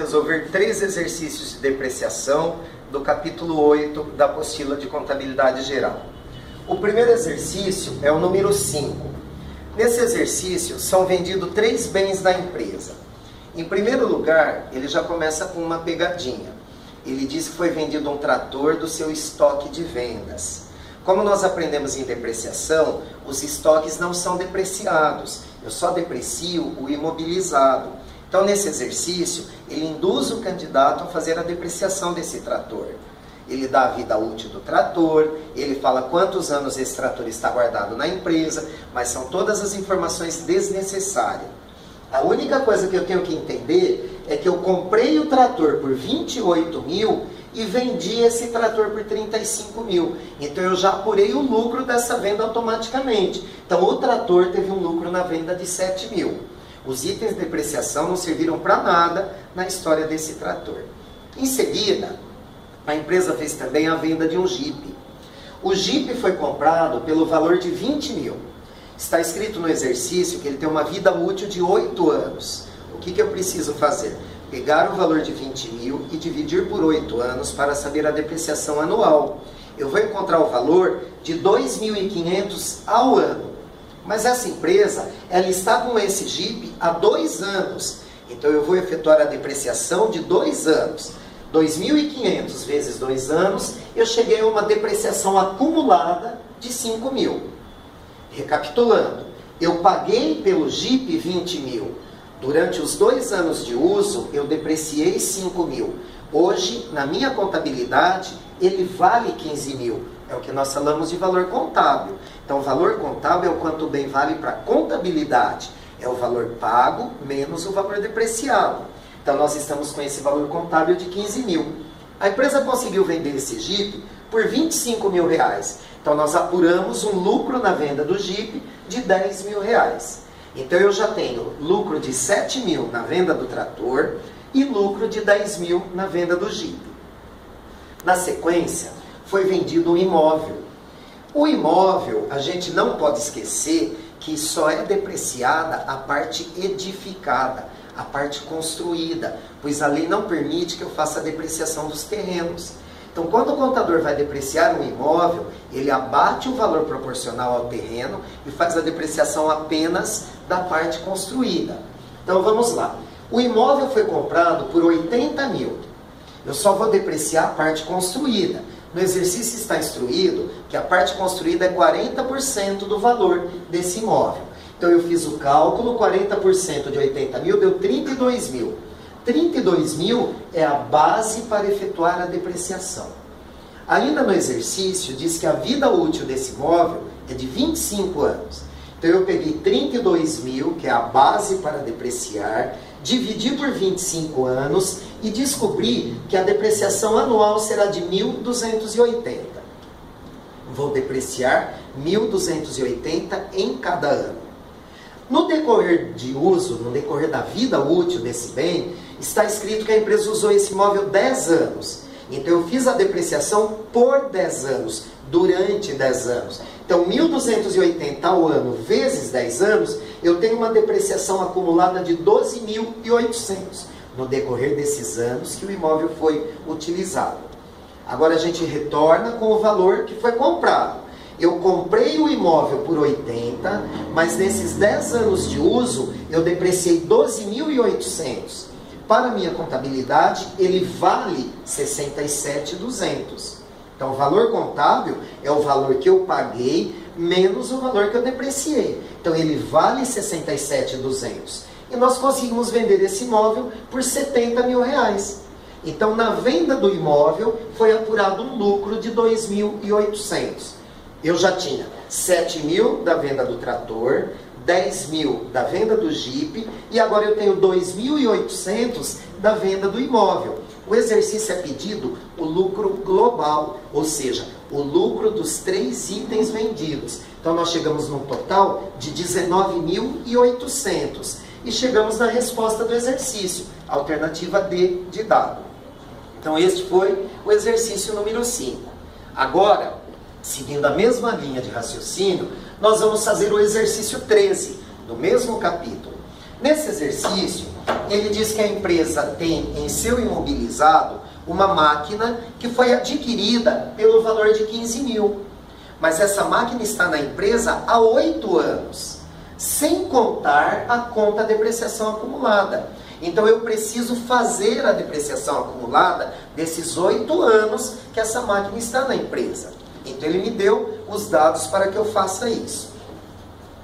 resolver 3 exercícios de depreciação do capítulo 8 da apostila de contabilidade geral. O primeiro exercício é o número 5. Nesse exercício são vendidos 3 bens da empresa. Em primeiro lugar, ele já começa com uma pegadinha. Ele diz que foi vendido um trator do seu estoque de vendas. Como nós aprendemos em depreciação, os estoques não são depreciados. Eu só deprecio o imobilizado. Então, nesse exercício, ele induz o candidato a fazer a depreciação desse trator. Ele dá a vida útil do trator, ele fala quantos anos esse trator está guardado na empresa, mas são todas as informações desnecessárias. A única coisa que eu tenho que entender é que eu comprei o trator por 28 mil e vendi esse trator por 35 mil. Então eu já apurei o lucro dessa venda automaticamente. Então o trator teve um lucro na venda de 7 mil. Os itens de depreciação não serviram para nada na história desse trator. Em seguida, a empresa fez também a venda de um Jeep. O Jeep foi comprado pelo valor de 20 mil. Está escrito no exercício que ele tem uma vida útil de 8 anos. O que eu preciso fazer? Pegar o valor de 20 mil e dividir por 8 anos para saber a depreciação anual. Eu vou encontrar o valor de 2.500 ao ano. Mas essa empresa, ela está com esse Jeep há 2 anos. Então eu vou efetuar a depreciação de 2 anos. 2.500 vezes 2 anos, eu cheguei a uma depreciação acumulada de 5 mil. Recapitulando, eu paguei pelo Jeep 20 mil. Durante os 2 anos de uso, eu depreciei 5 mil. Hoje, na minha contabilidade, ele vale 15 mil. É o que nós falamos de valor contábil. Então, o valor contábil é o quanto o bem vale para a contabilidade. É o valor pago menos o valor depreciado. Então, nós estamos com esse valor contábil de 15 mil. A empresa conseguiu vender esse Jeep por 25 mil reais. Então, nós apuramos um lucro na venda do Jeep de 10 mil reais. Então, eu já tenho lucro de 7 mil na venda do trator e lucro de 10 mil na venda do Jeep. Na sequência, foi vendido um imóvel. O imóvel, a gente não pode esquecer que só é depreciada a parte edificada, a parte construída, pois a lei não permite que eu faça a depreciação dos terrenos. Então, quando o contador vai depreciar um imóvel, ele abate o valor proporcional ao terreno e faz a depreciação apenas da parte construída. Então, vamos lá. O imóvel foi comprado por 80 mil. Eu só vou depreciar a parte construída. No exercício está instruído que a parte construída é 40% do valor desse imóvel. Então, eu fiz o cálculo, 40% de 80 mil deu 32 mil. 32 mil é a base para efetuar a depreciação. Ainda no exercício, diz que a vida útil desse imóvel é de 25 anos. Então, eu peguei 32 mil, que é a base para depreciar, dividi por 25 anos e descobri que a depreciação anual será de 1.280. Vou depreciar 1.280 em cada ano. No decorrer de uso, no decorrer da vida útil desse bem, está escrito que a empresa usou esse imóvel 10 anos. Então eu fiz a depreciação por 10 anos, durante 10 anos. Então 1.280 ao ano vezes 10 anos, eu tenho uma depreciação acumulada de 12.800 no decorrer desses anos que o imóvel foi utilizado. Agora a gente retorna com o valor que foi comprado. Eu comprei o imóvel por 80, mas nesses 10 anos de uso, eu depreciei 12.800. Para a minha contabilidade, ele vale 67.200. Então, o valor contábil é o valor que eu paguei menos o valor que eu depreciei. Então, ele vale 67.200. E nós conseguimos vender esse imóvel por 70 mil reais. Então, na venda do imóvel, foi apurado um lucro de 2.800. Eu já tinha 7 mil da venda do trator, 10 mil da venda do Jeep e agora eu tenho 2.800 da venda do imóvel. O exercício é pedido o lucro global, ou seja, o lucro dos 3 itens vendidos. Então nós chegamos num total de 19.800 e chegamos na resposta do exercício, alternativa D de dado. Então este foi o exercício número 5. Agora, seguindo a mesma linha de raciocínio, nós vamos fazer o exercício 13, do mesmo capítulo. Nesse exercício, ele diz que a empresa tem em seu imobilizado uma máquina que foi adquirida pelo valor de 15 mil. Mas essa máquina está na empresa há 8 anos, sem contar a conta depreciação acumulada. Então eu preciso fazer a depreciação acumulada desses 8 anos que essa máquina está na empresa. Então ele me deu os dados para que eu faça isso.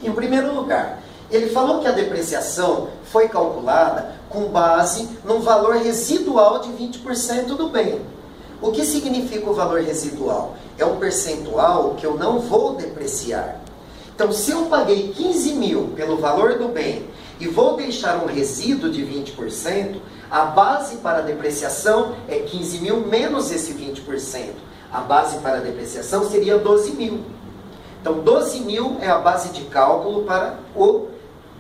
Em primeiro lugar, ele falou que a depreciação foi calculada com base num valor residual de 20% do bem. O que significa o valor residual? É um percentual que eu não vou depreciar. Então, se eu paguei 15 mil pelo valor do bem e vou deixar um resíduo de 20%, a base para a depreciação é 15 mil menos esse 20%. A base para a depreciação seria 12 mil. Então, 12 mil é a base de cálculo para o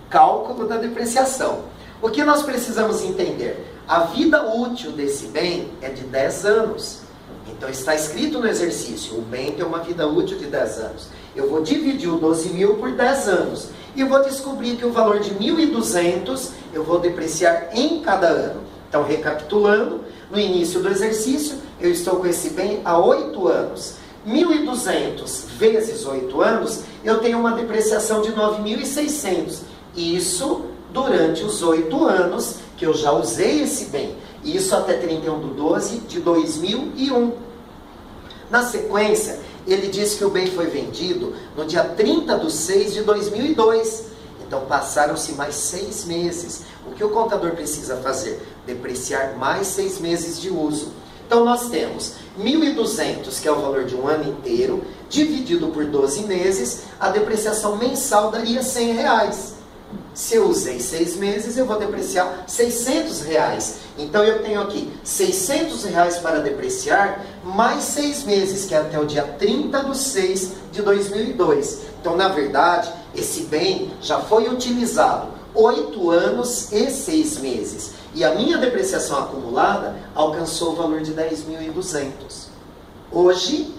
cálculo da depreciação. O que nós precisamos entender? A vida útil desse bem é de 10 anos. Então está escrito no exercício, o bem tem uma vida útil de 10 anos. Eu vou dividir o 12 mil por 10 anos. E vou descobrir que o valor de 1.200 eu vou depreciar em cada ano. Então, recapitulando, no início do exercício, eu estou com esse bem há 8 anos. 1.200 vezes 8 anos, eu tenho uma depreciação de 9.600. Isso durante os 8 anos que eu já usei esse bem. Isso até 31/12 de 2001. Na sequência, ele diz que o bem foi vendido no dia 30/6 de 2002. Então passaram-se mais 6 meses. O que o contador precisa fazer? Depreciar mais 6 meses de uso. Então nós temos 1.200, que é o valor de um ano inteiro, dividido por 12 meses, a depreciação mensal daria R$100. Se eu usei 6 meses, eu vou depreciar R$600. Então eu tenho aqui R$600 para depreciar, mais 6 meses, que é até o dia 30/6 de 2002. Então, na verdade, esse bem já foi utilizado 8 anos e 6 meses. E a minha depreciação acumulada alcançou o valor de 10.200. Hoje,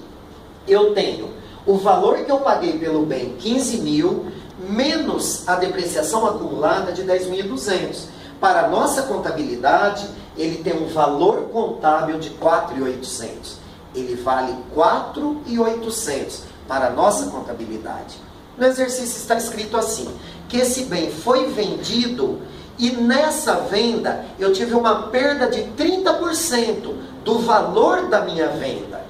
eu tenho o valor que eu paguei pelo bem, 15 mil, menos a depreciação acumulada de 10.200. Para a nossa contabilidade, ele tem um valor contábil de 4.800. Ele vale 4.800 para a nossa contabilidade. No exercício está escrito assim, que esse bem foi vendido e nessa venda eu tive uma perda de 30% do valor da minha venda.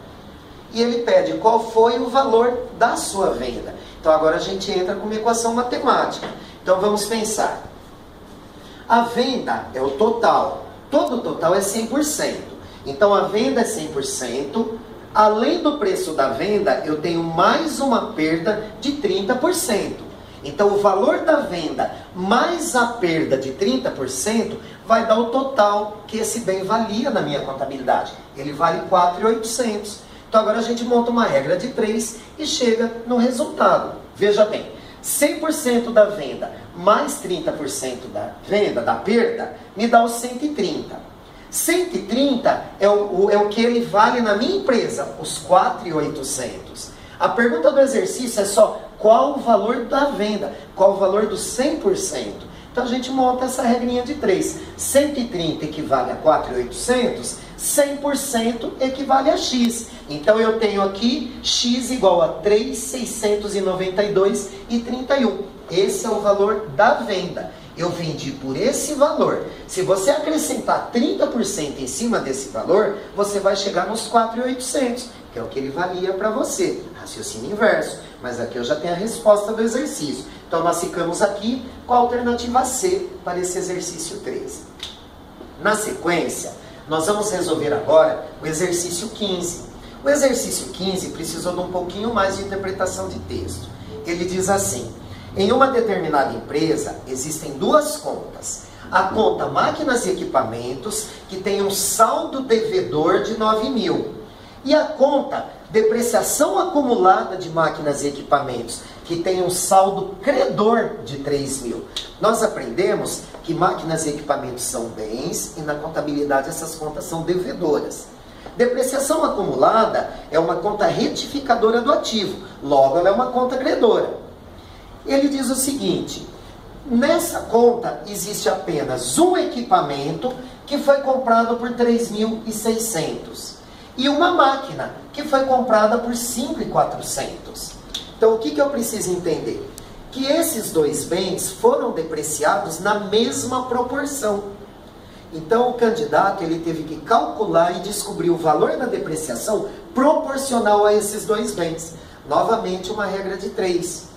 E ele pede qual foi o valor da sua venda. Então agora a gente entra com uma equação matemática. Então vamos pensar. A venda é o total. Todo o total é 100%. Então a venda é 100%. Além do preço da venda, eu tenho mais uma perda de 30%. Então o valor da venda mais a perda de 30% vai dar o total que esse bem valia na minha contabilidade. Ele vale 4.800. Então agora a gente monta uma regra de 3 e chega no resultado. Veja bem, 100% da venda mais 30% da venda, da perda, me dá os 130. 130 é o que ele vale na minha empresa, os 4.800. A pergunta do exercício é só qual o valor da venda, qual o valor do 100%. Então a gente monta essa regrinha de 3. 130 equivale a 4.800, 100% equivale a X. Então eu tenho aqui X igual a 3.692,31. Esse é o valor da venda. Eu vendi por esse valor. Se você acrescentar 30% em cima desse valor, você vai chegar nos 4.800, que é o que ele valia para você. Raciocínio inverso. Mas aqui eu já tenho a resposta do exercício. Então nós ficamos aqui com a alternativa C para esse exercício 13. Na sequência, nós vamos resolver agora o exercício 15. O exercício 15 precisou de um pouquinho mais de interpretação de texto. Ele diz assim: em uma determinada empresa existem duas contas. A conta máquinas e equipamentos, que tem um saldo devedor de 9.000. E a conta depreciação acumulada de máquinas e equipamentos, que tem um saldo credor de 3.000. Nós aprendemos que máquinas e equipamentos são bens e na contabilidade essas contas são devedoras. Depreciação acumulada é uma conta retificadora do ativo, logo ela é uma conta credora. Ele diz o seguinte: Nessa conta existe apenas um equipamento que foi comprado por 3.600 e uma máquina que foi comprada por 5.400. Então o que eu preciso entender? Que esses dois bens foram depreciados na mesma proporção. Então o candidato ele teve que calcular e descobrir o valor da depreciação proporcional a esses dois bens. Novamente uma regra de 3.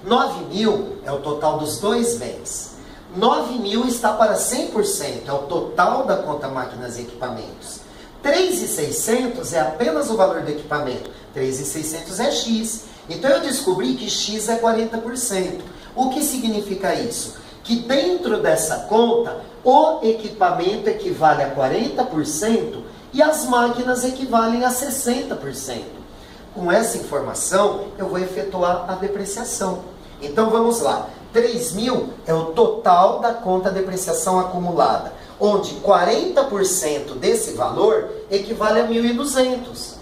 9.000 é o total dos dois bens. 9.000 está para 100%, é o total da conta máquinas e equipamentos. 3.600 é apenas o valor do equipamento. 3.600 é X. Então eu descobri que X é 40%. O que significa isso? Que dentro dessa conta, o equipamento equivale a 40% e as máquinas equivalem a 60%. Com essa informação, eu vou efetuar a depreciação. Então vamos lá. 3.000 é o total da conta depreciação acumulada, onde 40% desse valor equivale a 1.200.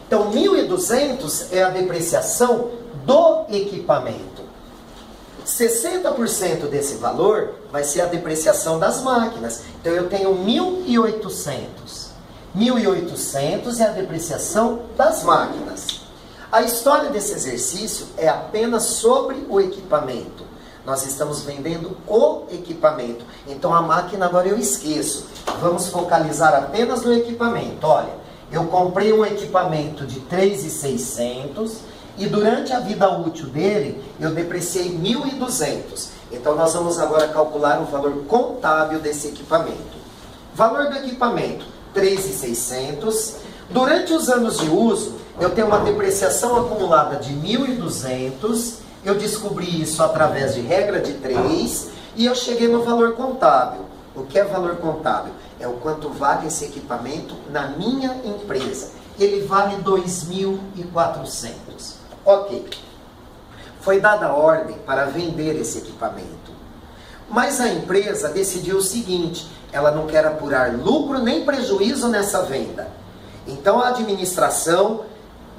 Então 1.200 é a depreciação do equipamento. 60% desse valor vai ser a depreciação das máquinas. Então eu tenho 1.800. 1.800 é a depreciação das máquinas. A história desse exercício é apenas sobre o equipamento. Nós estamos vendendo o equipamento. Então a máquina agora eu esqueço. Vamos focalizar apenas no equipamento. Olha, eu comprei um equipamento de 3.600 e durante a vida útil dele eu depreciei 1.200. Então nós vamos agora calcular o valor contábil desse equipamento. Valor do equipamento 3.600. Durante os anos de uso, eu tenho uma depreciação acumulada de 1.200. Eu descobri isso através de regra de 3 e eu cheguei no valor contábil. O que é valor contábil? É o quanto vale esse equipamento na minha empresa. Ele vale 2.400. Ok. Foi dada a ordem para vender esse equipamento. Mas a empresa decidiu o seguinte: ela não quer apurar lucro nem prejuízo nessa venda. Então a administração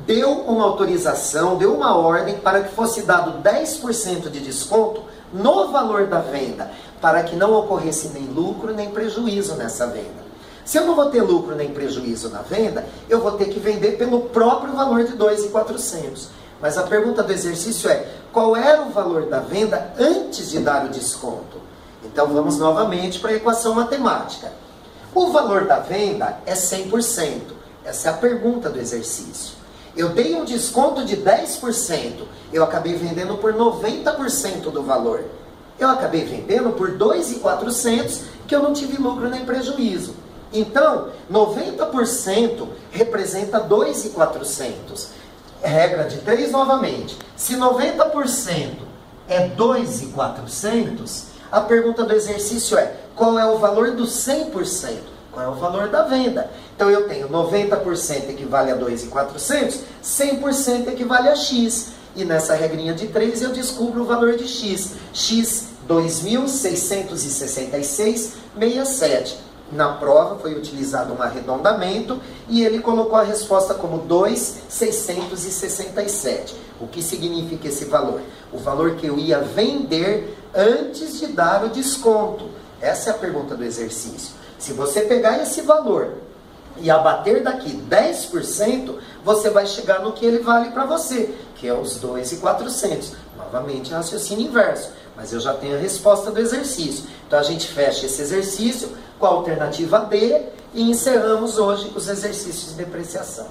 deu uma autorização, deu uma ordem para que fosse dado 10% de desconto no valor da venda, para que não ocorresse nem lucro nem prejuízo nessa venda. Se eu não vou ter lucro nem prejuízo na venda, eu vou ter que vender pelo próprio valor de 2.400. Mas a pergunta do exercício é: qual era o valor da venda antes de dar o desconto? Então vamos novamente para a equação matemática. O valor da venda é 100%. Essa é a pergunta do exercício. Eu dei um desconto de 10%. Eu acabei vendendo por 90% do valor. Eu acabei vendendo por 2.400, que eu não tive lucro nem prejuízo. Então, 90% representa 2.400. Regra de 3 novamente. Se 90% é 2.400, a pergunta do exercício é: qual é o valor do 100%? Qual é o valor da venda? Então eu tenho 90% equivale a 2.400, 100% equivale a X. E nessa regrinha de 3 eu descubro o valor de X. X 2.666,67. Na prova foi utilizado um arredondamento e ele colocou a resposta como 2.667. O que significa esse valor? O valor que eu ia vender antes de dar o desconto. Essa é a pergunta do exercício. Se você pegar esse valor e abater daqui 10%, você vai chegar no que ele vale para você, que é os 2.400. Novamente, raciocínio inverso. Mas eu já tenho a resposta do exercício. Então a gente fecha esse exercício com a alternativa D e encerramos hoje os exercícios de depreciação.